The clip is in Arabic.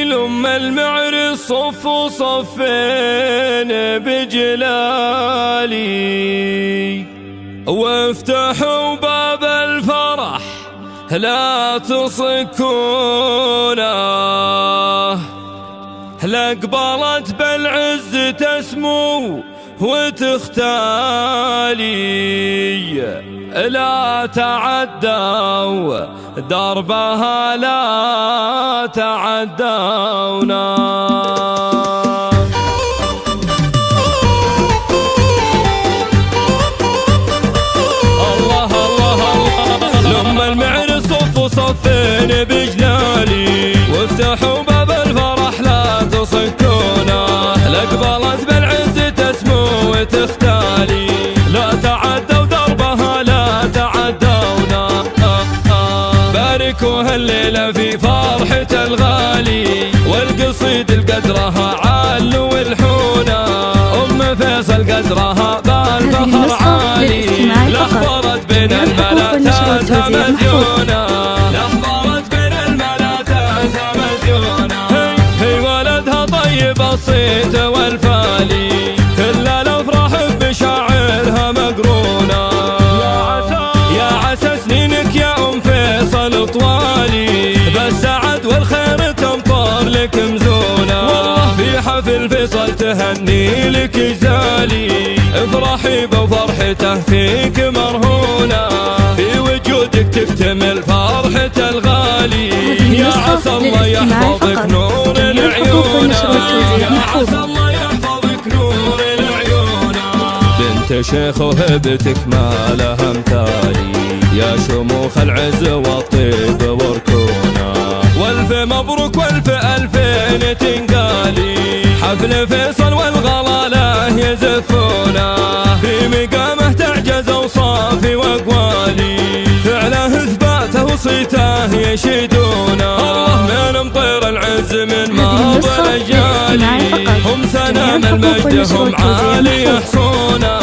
لم المعر صف صفين بجلالي، وافتحوا باب الفرح لا تصكونه، لأقبلت بالعز تسمو وتختالي، لا تعدوا دربها لا تعدونا. الله الله الله. لما المعر صف صفين بجلالي، وافتحوا باب الفرح لا تصكونه، لأقبلت بالعز تسمو وتختالي، لا تعدوا دربها لا تعدونا. باركوها الليلة في فرحة الغالي، والقصيد القدرها عال والحونة، أم فيصل قدرها بالفخر عالي، لأخبرت بين الملا تاسها مزيونة، لأخبرت بين الملا تاسها مزيونة. هي ولدها طيب الصيت والفالي، كل الأفراح بشاعرها مقرونة، يا عسى سنينك يا أم فيصل طوالي، بالسعد والخير تمطر لك مزونة، والله في حفل فيصل تهني لك جزالي، افرحي بفرحته فيك مرهونة، في وجودك تكتمل فرحة الغالي، يا عسى الله يحفظك نور العيون، يا عسى الله يحفظك نور العيون. بنت شيخ وهبتك ما لها امثالي، يا شموخ العز والطيب وركونا، والف مبروك والف الفين تنقالي، حفل فيصل والغلالة يزفونا، في مقامه تعجز اوصافي واقوالي، فعله اثباته وصيته يشيدونا، الله من مطير العز من ماضي الاجيال، هم سنام المجد هم عالي يحصونا،